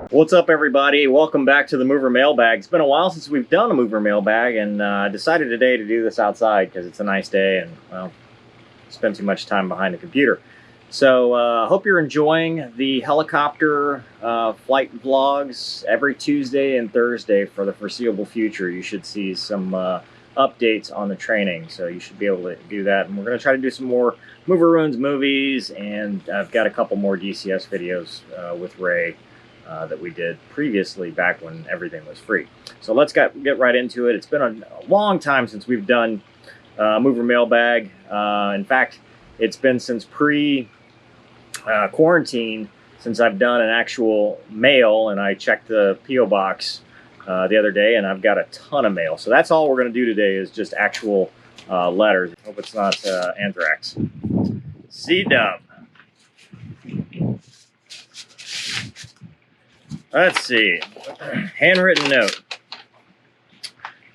What's up, everybody? Welcome back to the Mover Mailbag. It's been a while since we've done a Mover Mailbag, and I decided today to do this outside because it's a nice day and, well, spend too much time behind the computer. So hope you're enjoying the helicopter flight vlogs every Tuesday and Thursday for the foreseeable future. You should see some updates on the training, so you should be able to do that. And we're going to try to do some more Mover Ruins movies, and I've got a couple more DCS videos with Ray that we did previously back when everything was free. So let's get right into it. It's been a long time since we've done Mover Mailbag. In fact, it's been since pre-quarantine since I've done an actual mail, and I checked the P.O. box the other day, and I've got a ton of mail. So that's all we're going to do today is just actual letters. I hope it's not anthrax. C-Dub. Let's see. Handwritten note.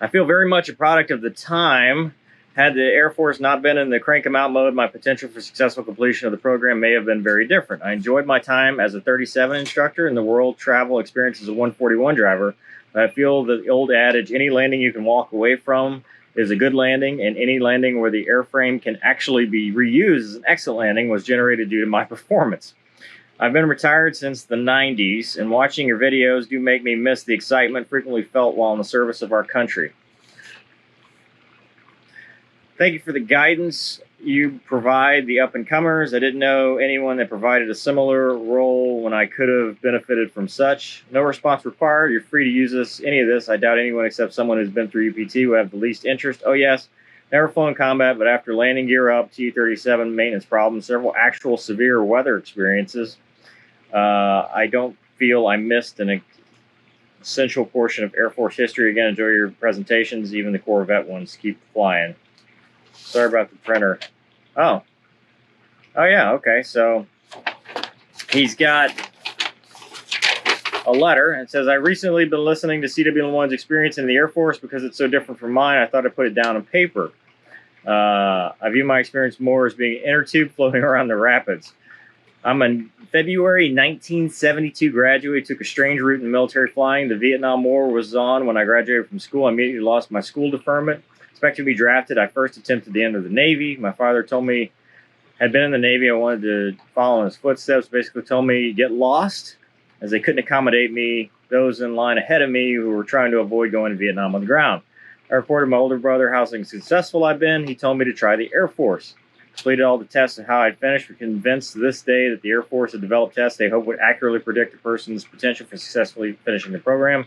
I feel very much a product of the time. Had the Air Force not been in the crank 'em out mode, my potential for successful completion of the program may have been very different. I enjoyed my time as a 37 instructor and the world travel experience as a 141 driver. But I feel that the old adage, any landing you can walk away from is a good landing, and any landing where the airframe can actually be reused is an excellent landing, was generated due to my performance. I've been retired since the 90s, and watching your videos do make me miss the excitement frequently felt while in the service of our country. Thank you for the guidance you provide the up-and-comers. I didn't know anyone that provided a similar role when I could have benefited from such. No response required. You're free to use any of this. I doubt anyone except someone who's been through UPT would have the least interest. Oh, yes. Never flown combat, but after landing gear up, T-37 maintenance problems, several actual severe weather experiences, I don't feel I missed an essential portion of Air Force history. Again, enjoy your presentations, even the Corvette ones. Keep flying. Sorry about the printer. Oh, yeah, okay. So he's got a letter, and it says, I recently been listening to CW1's experience in the Air Force because it's so different from mine. I thought I'd put it down on paper. I view my experience more as being an inner tube floating around the rapids. I'm a February 1972 graduate, took a strange route in military flying. The Vietnam War was on when I graduated from school. I immediately lost my school deferment. Expected to be drafted. I first attempted the end of the Navy. My father told me, had been in the Navy, I wanted to follow in his footsteps. Basically told me, get lost, as they couldn't accommodate me, those in line ahead of me who were trying to avoid going to Vietnam on the ground. I reported my older brother how successful I've been. He told me to try the Air Force. Completed all the tests and how I'd finished. We're convinced to this day that the Air Force had developed tests they hope would accurately predict a person's potential for successfully finishing the program.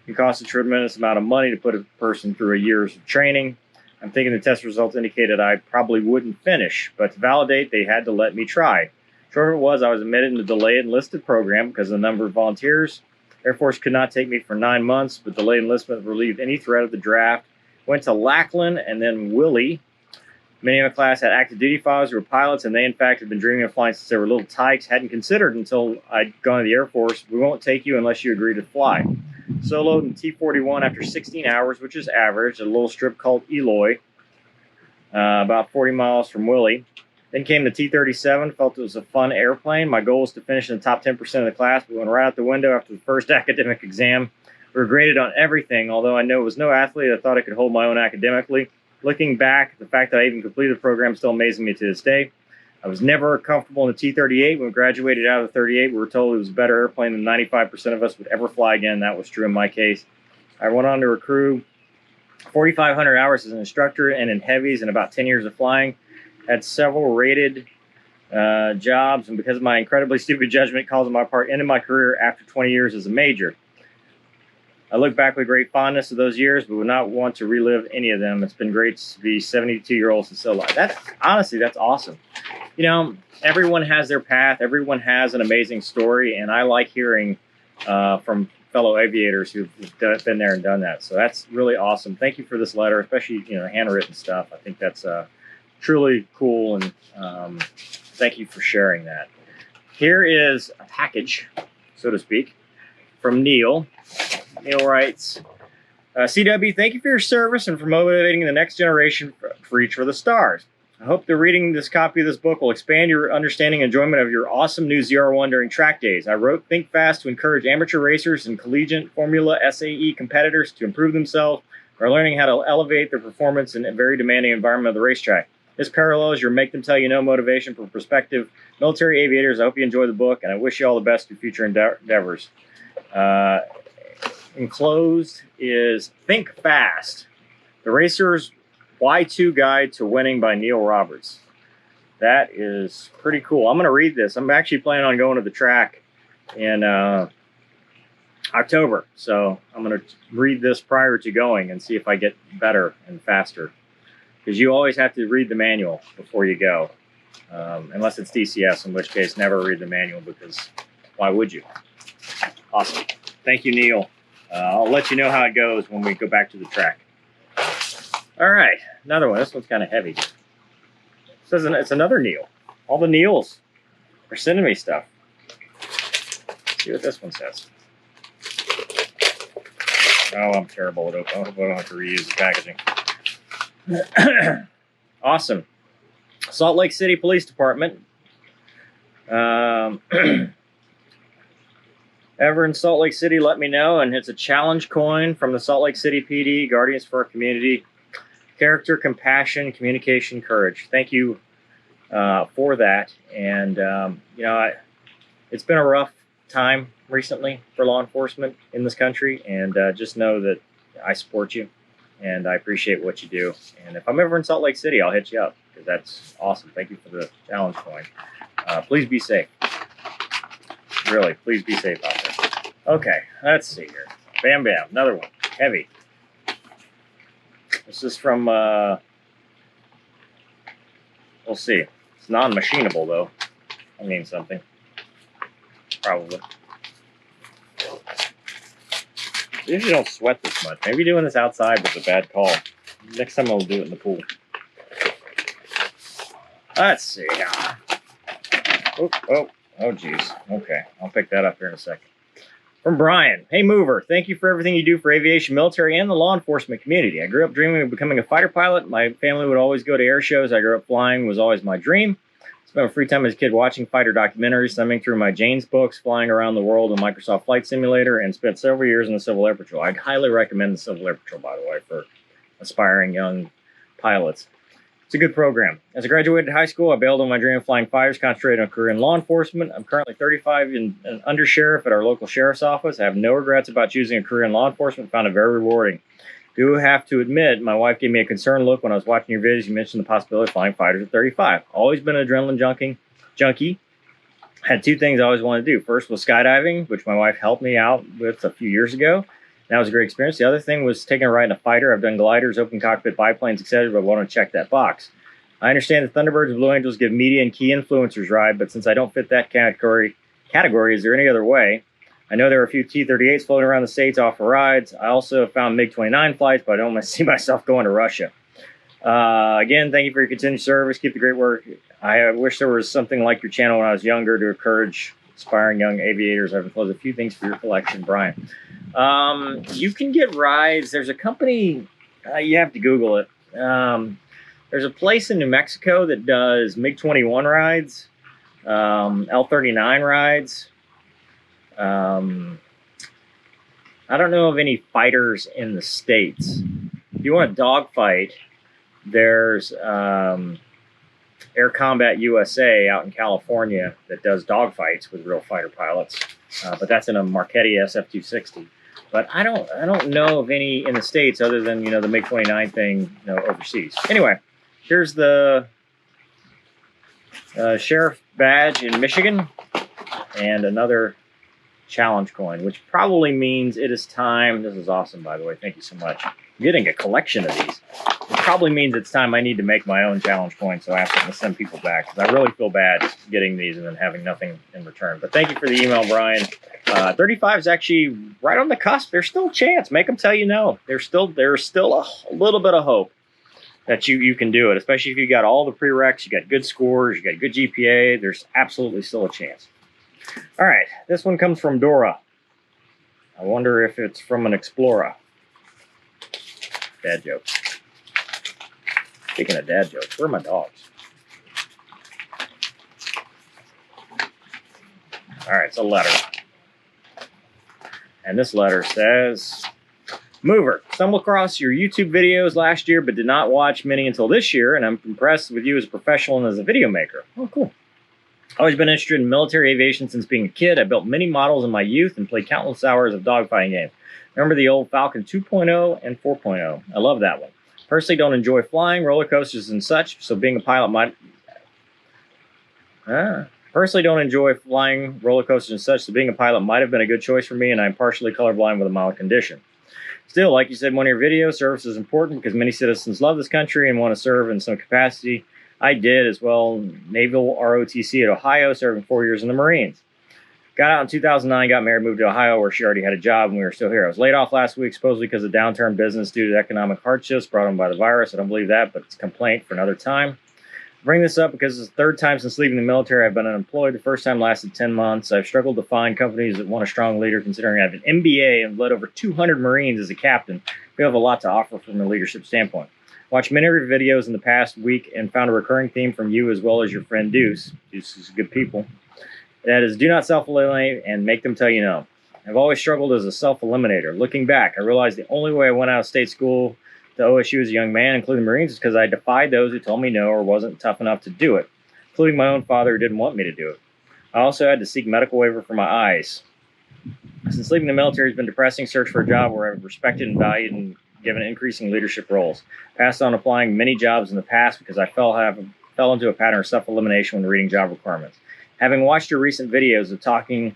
It costs a tremendous amount of money to put a person through a year's of training. I'm thinking the test results indicated I probably wouldn't finish, but to validate, they had to let me try. Short of it was, I was admitted in the delayed enlisted program because of the number of volunteers. Air Force could not take me for 9 months, but delayed enlistment relieved any threat of the draft. Went to Lackland and then Willie. Many in the class had active duty fathers who were pilots, and they, in fact, had been dreaming of flying since they were little tykes. Hadn't considered until I'd gone to the Air Force, we won't take you unless you agree to fly. Soloed in T-41 after 16 hours, which is average, at a little strip called Eloy, about 40 miles from Willie. Then came the T-37, felt it was a fun airplane. My goal was to finish in the top 10% of the class, but went right out the window after the first academic exam. We were graded on everything, although I know was no athlete, I thought I could hold my own academically. Looking back, the fact that I even completed the program still amazes me to this day. I was never comfortable in the T-38. When we graduated out of the 38, we were told it was a better airplane than 95% of us would ever fly again. That was true in my case. I went on to accrue 4,500 hours as an instructor and in heavies and about 10 years of flying. Had several rated jobs, and because of my incredibly stupid judgment calls on my part, ended my career after 20 years as a major. I look back with great fondness of those years, but would not want to relive any of them. It's been great to be 72-year-olds and still alive. Honestly, that's awesome. You know, everyone has their path. Everyone has an amazing story, and I like hearing from fellow aviators who've been there and done that. So that's really awesome. Thank you for this letter, especially, you know, handwritten stuff. I think that's truly cool, and thank you for sharing that. Here is a package, so to speak, from Neil. Neil writes, CW, thank you for your service and for motivating the next generation for Reach for the Stars. I hope that reading this copy of this book will expand your understanding and enjoyment of your awesome new ZR1 during track days. I wrote Think Fast to encourage amateur racers and collegiate Formula SAE competitors to improve themselves by learning how to elevate their performance in a very demanding environment of the racetrack. This parallels your make them tell you no motivation for prospective military aviators. I hope you enjoy the book, and I wish you all the best in future endeavors. Enclosed is Think Fast, the Racer's Y2 Guide to Winning by Neil Roberts. That is pretty cool. I'm going to read this. I'm actually planning on going to the track in October, so I'm going to read this prior to going and see if I get better and faster. Because you always have to read the manual before you go, unless it's DCS, in which case never read the manual, because why would you? Awesome. Thank you, Neil. I'll let you know how it goes when we go back to the track. All right, another one. This one's kind of heavy. It says it's another Neil. All the Neils are sending me stuff. Let's see what this one says. Oh, I'm terrible at opening. I hope I don't have to reuse the packaging. Awesome. Salt Lake City Police Department. Ever in Salt Lake City, let me know. And it's a challenge coin from the Salt Lake City PD, Guardians for Our Community. Character, compassion, communication, courage. Thank you for that. And, you know, it's been a rough time recently for law enforcement in this country. And just know that I support you and I appreciate what you do. And if I'm ever in Salt Lake City, I'll hit you up because that's awesome. Thank you for the challenge coin. Please be safe. Really, please be safe out there. Okay, let's see here. Bam, bam. Another one. Heavy. This is from, we'll see. It's non-machinable, though. I mean something. Probably. Usually don't sweat this much. Maybe doing this outside was a bad call. Next time I'll do it in the pool. Let's see. Oh, geez. Okay, I'll pick that up here in a second. From Brian. Hey, Mover. Thank you for everything you do for aviation, military, and the law enforcement community. I grew up dreaming of becoming a fighter pilot. My family would always go to air shows. I grew up flying was always my dream. Spent my free time as a kid watching fighter documentaries, thumbing through my Jane's books, flying around the world in Microsoft Flight Simulator, and spent several years in the Civil Air Patrol. I highly recommend the Civil Air Patrol, by the way, for aspiring young pilots. It's a good program. As I graduated high school, I bailed on my dream of flying fighters, concentrated on a career in law enforcement. I'm currently 35 and an undersheriff at our local sheriff's office. I have no regrets about choosing a career in law enforcement. Found it very rewarding. Do have to admit, my wife gave me a concerned look when I was watching your videos. You mentioned the possibility of flying fighters at 35. Always been an adrenaline junkie. Had two things I always wanted to do. First was skydiving, which my wife helped me out with a few years ago. That was a great experience. The other thing was taking a ride in a fighter. I've done gliders, open cockpit biplanes, etc., but I want to check that box. I understand that Thunderbirds and Blue Angels give media and key influencers ride, but since I don't fit that category, is there any other way? I know there are a few T-38s floating around the States off for rides. I also found MiG-29 flights, but I don't see myself going to Russia. Again, thank you for your continued service. Keep the great work. I wish there was something like your channel when I was younger to encourage aspiring young aviators. I've enclosed a few things for your collection, Brian. You can get rides. There's a company, you have to Google it. There's a place in New Mexico that does MiG-21 rides, L-39 rides. I don't know of any fighters in the States. If you want a dogfight, there's Air Combat USA out in California that does dogfights with real fighter pilots, but that's in a Marchetti SF-260. But I don't know of any in the States other than, you know, the MiG-29 thing, you know, overseas. Anyway, here's the sheriff badge in Michigan and another challenge coin, which probably means it is time. This is awesome, by the way. Thank you so much. I'm getting a collection of these. It probably means it's time I need to make my own challenge coin, so I have to send people back because I really feel bad getting these and then having nothing in return. But thank you for the email, Brian. 35 is actually right on the cusp. There's still a chance. Make them tell you no. There's still a little bit of hope that you can do it, especially if you got all the prereqs, you got good scores, you got good GPA. There's absolutely still a chance. All right, this one comes from Dora. I wonder if it's from an Explorer. Dad jokes. Speaking of dad jokes, where are my dogs? All right, it's a letter. And this letter says, Mover, stumbled across your YouTube videos last year, but did not watch many until this year, and I'm impressed with you as a professional and as a video maker. Oh, cool. Always been interested in military aviation since being a kid. I built many models in my youth and played countless hours of dogfighting games. Remember the old Falcon 2.0 and 4.0? I love that one. Personally, don't enjoy flying, roller coasters, and such, so being a pilot might... Personally, don't enjoy flying, roller coasters, and such, so being a pilot might have been a good choice for me, and I'm partially colorblind with a mild condition. Still, like you said in one of your videos, service is important because many citizens love this country and want to serve in some capacity. I did as well, Naval ROTC at Ohio, serving 4 years in the Marines. Got out in 2009, got married, moved to Ohio where she already had a job and we were still here. I was laid off last week, supposedly because of downturn business due to economic hardships brought on by the virus. I don't believe that, but it's a complaint for another time. I bring this up because it's the third time since leaving the military I've been unemployed. The first time lasted 10 months. I've struggled to find companies that want a strong leader, considering I have an MBA and led over 200 Marines as a captain. We have a lot to offer from a leadership standpoint. Watched many of your videos in the past week and found a recurring theme from you as well as your friend Deuce. Deuce is good people. That is, do not self-eliminate and make them tell you no. I've always struggled as a self-eliminator. Looking back, I realized the only way I went out of state school to OSU as a young man, including Marines, is because I defied those who told me no or wasn't tough enough to do it, including my own father who didn't want me to do it. I also had to seek medical waiver for my eyes. Since leaving the military has been depressing, search for a job where I'm respected and valued and given increasing leadership roles. Passed on applying many jobs in the past because I fell into a pattern of self-elimination when reading job requirements. Having watched your recent videos of talking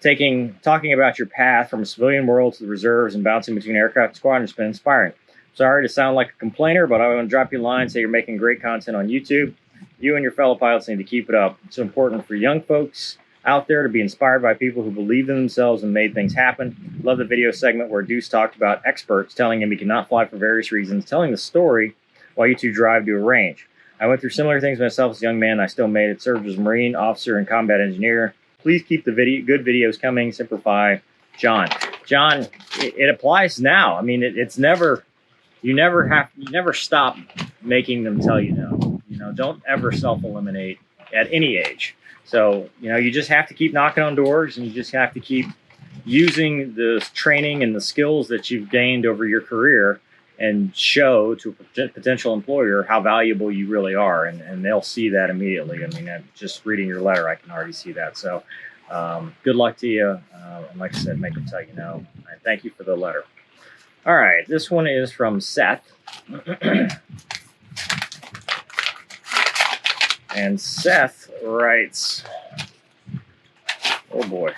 about your path from a civilian world to the reserves and bouncing between aircraft and squadrons has been inspiring. Sorry to sound like a complainer, but I want to drop you a line, say you're making great content on YouTube. You and your fellow pilots need to keep it up. It's important for young folks out there to be inspired by people who believe in themselves and made things happen. Love the video segment where Deuce talked about experts telling him he cannot fly for various reasons, telling the story while you two drive to a range. I went through similar things myself as a young man. I still made it. Served as a Marine, officer, and combat engineer. Please keep the good videos coming. Simplify, John. John, it applies now. I mean, it's never. You never stop making them tell you no. You know, don't ever self-eliminate at any age. So, you know, you just have to keep knocking on doors and you just have to keep using the training and the skills that you've gained over your career and show to a potential employer how valuable you really are. And they'll see that immediately. I mean, just reading your letter, I can already see that. So good luck to you. And like I said, make them tell you no. And thank you for the letter. All right, this one is from Seth. And Seth writes, oh boy.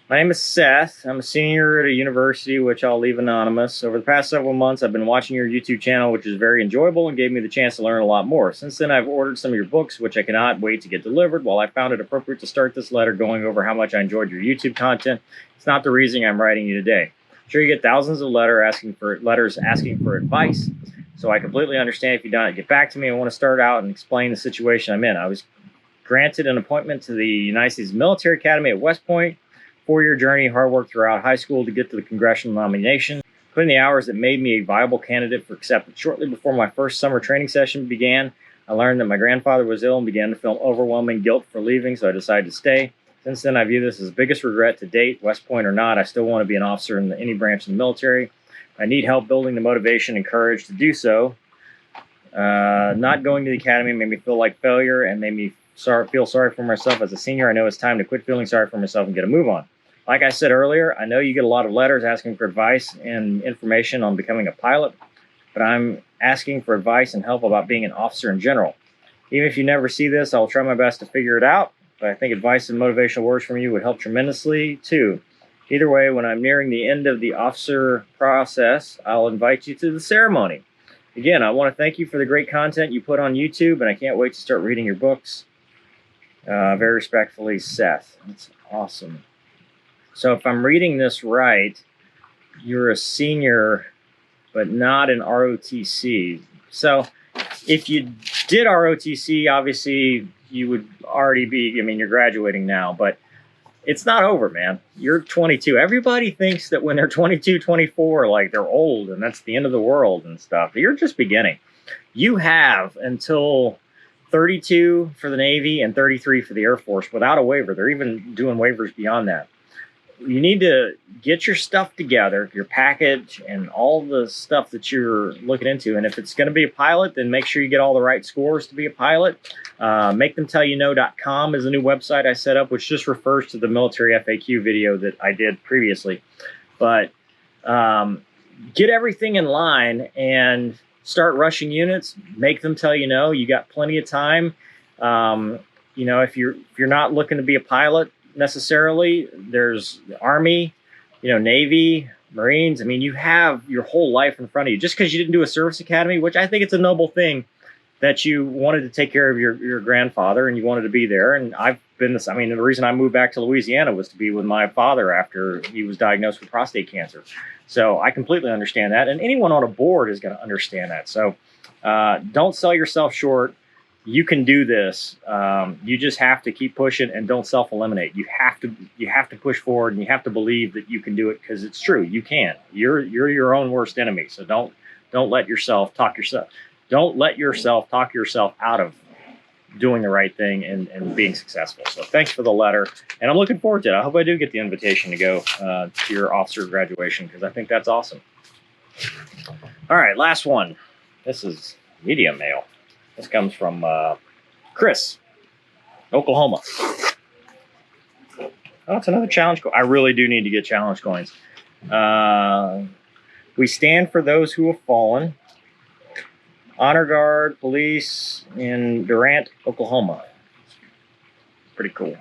My name is Seth. I'm a senior at a university, which I'll leave anonymous. Over the past several months, I've been watching your YouTube channel, which is very enjoyable and gave me the chance to learn a lot more. Since then, I've ordered some of your books, which I cannot wait to get delivered. While I found it appropriate to start this letter going over how much I enjoyed your YouTube content, it's not the reason I'm writing you today. I'm sure you get thousands of letters asking for advice, so I completely understand if you don't get back to me. I want to start out and explain the situation I'm in. I was granted an appointment to the United States Military Academy at West Point. 4-year journey, hard work throughout high school to get to the congressional nomination. Put in the hours that made me a viable candidate for acceptance. Shortly before my first summer training session began, I learned that my grandfather was ill and began to feel overwhelming guilt for leaving, so I decided to stay. Since then, I view this as the biggest regret to date. West Point or not, I still want to be an officer in any branch of the military. I need help building the motivation and courage to do so. Not going to the academy made me feel like failure and made me feel sorry for myself as a senior. I know it's time to quit feeling sorry for myself and get a move on. Like I said earlier, I know you get a lot of letters asking for advice and information on becoming a pilot, but I'm asking for advice and help about being an officer in general. Even if you never see this, I'll try my best to figure it out, but I think advice and motivational words from you would help tremendously too. Either way, when I'm nearing the end of the officer process, I'll invite you to the ceremony. Again, I want to thank you for the great content you put on YouTube, and I can't wait to start reading your books. Very respectfully, Seth. That's awesome. So if I'm reading this right, you're a senior, but not an ROTC. So if you did ROTC, obviously you would already be, I mean, you're graduating now, but it's not over, man. You're 22. Everybody thinks that when they're 22, 24, like they're old and that's the end of the world and stuff. You're just beginning. You have until 32 for the Navy and 33 for the Air Force without a waiver. They're even doing waivers beyond that. You need to get your stuff together, your package and all the stuff that you're looking into. And if it's going to be a pilot, then make sure you get all the right scores to be a pilot. MakeThemTellYouKnow.com is a new website I set up, which just refers to the military FAQ video that I did previously. But get everything in line and start rushing units. Make them tell you no. You got plenty of time. You know, if you're not looking to be a pilot necessarily, there's the Army, you know, Navy, Marines. I mean, you have your whole life in front of you. Just because you didn't do a service academy, which I think it's a noble thing that you wanted to take care of your grandfather and you wanted to be there. And I've been this. I mean, the reason I moved back to Louisiana was to be with my father after he was diagnosed with prostate cancer. So I completely understand that. And anyone on a board is going to understand that. So don't sell yourself short. You can do this. You just have to keep pushing and don't self-eliminate. You have to push forward and you have to believe that you can do it because it's true. You can. You're your own worst enemy. So don't let yourself talk yourself. Don't let yourself talk yourself out of doing the right thing and being successful. So thanks for the letter. And I'm looking forward to it. I hope I do get the invitation to go to your officer graduation because I think that's awesome. All right, last one. This is media mail. This comes from Chris, Oklahoma. Oh, it's another challenge coin. I really do need to get challenge coins. We stand for those who have fallen. Honor Guard, police in Durant, Oklahoma. Pretty cool.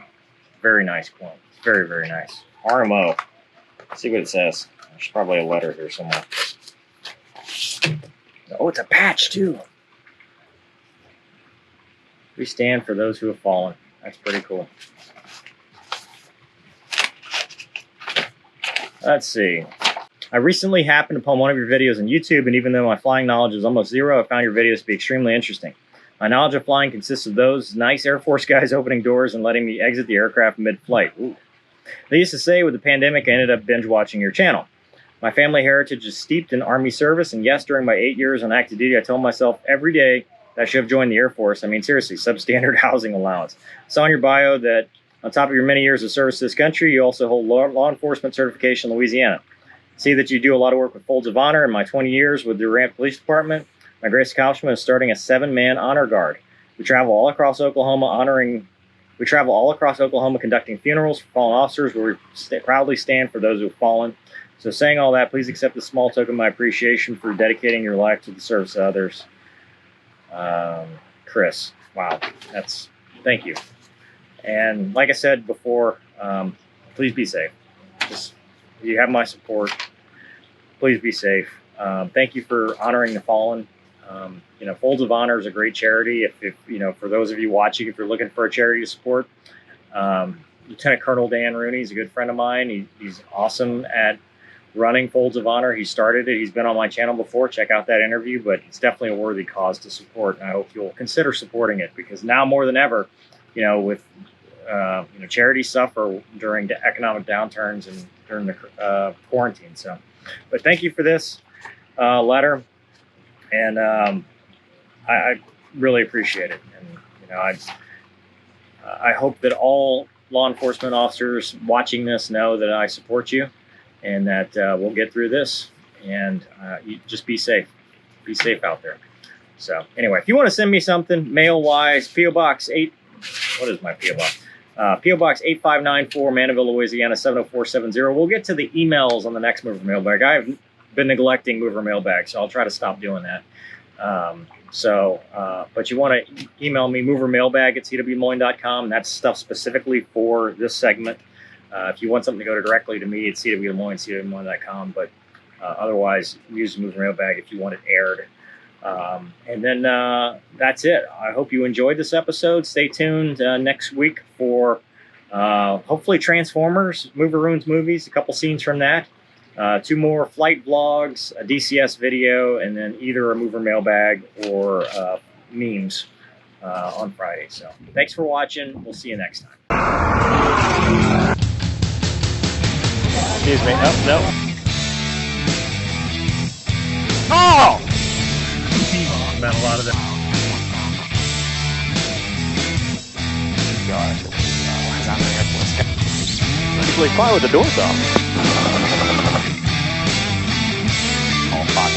Very nice coin. Very, very nice. RMO. Let's see what it says. There's probably a letter here somewhere. Oh, it's a patch too. We stand for those who have fallen. That's pretty cool. Let's see. I recently happened upon one of your videos on YouTube, and even though my flying knowledge is almost zero, I found your videos to be extremely interesting. My knowledge of flying consists of those nice Air Force guys opening doors and letting me exit the aircraft mid-flight. Ooh. They used to say with the pandemic, I ended up binge watching your channel. My family heritage is steeped in Army service, and yes, during my 8 years on active duty, I told myself every day that I should have joined the Air Force. I mean, seriously, substandard housing allowance. I saw in your bio that on top of your many years of service to this country, you also hold law enforcement certification in Louisiana. See that you do a lot of work with Folds of Honor. In my 20 years with the Durant Police Department, my greatest accomplishment is starting a 7-man honor guard. We travel all across Oklahoma conducting funerals for fallen officers where we proudly stand for those who have fallen. So saying all that, please accept this small token of my appreciation for dedicating your life to the service of others. Chris, wow, thank you. And like I said before, please be safe. You have my support. Please be safe. Thank you for honoring the fallen. You know, Folds of Honor is a great charity. If you know, for those of you watching, if you're looking for a charity to support, Lieutenant Colonel Dan Rooney is a good friend of mine. He's awesome at running Folds of Honor. He started it. He's been on my channel before. Check out that interview, but it's definitely a worthy cause to support. And I hope you'll consider supporting it because now more than ever, you know, with charities suffer during the economic downturns and during the quarantine. So, but thank you for this letter, and I really appreciate it. And you know, I hope that all law enforcement officers watching this know that I support you, and that we'll get through this. And you just be safe. Be safe out there. So anyway, if you want to send me something mail-wise, P.O. Box 8. What is my P.O. Box? P.O. Box 8594, Mandeville, Louisiana 70470. We'll get to the emails on the next Mover Mailbag. I've been neglecting Mover Mailbag, so I'll try to stop doing that. But you want to email me, movermailbag@cwmoyne.com. That's stuff specifically for this segment. If you want something to go directly to me, it's cwmoyne.com. But otherwise, use Mover Mailbag if you want it aired. And then that's it. I hope you enjoyed this episode. Stay tuned next week for hopefully Transformers, Mover Ruins Movies, a couple scenes from that, 2 more flight vlogs, a DCS video, and then either a Mover Mailbag or memes on Friday. So thanks for watching. We'll see you next time. Excuse me. Oh, no. Oh! About a lot of that. God. Why is that an airplane? Usually fine with the doors off. All Fox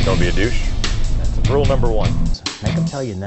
2. Don't be a douche. That's rule number 1. Make them tell you no.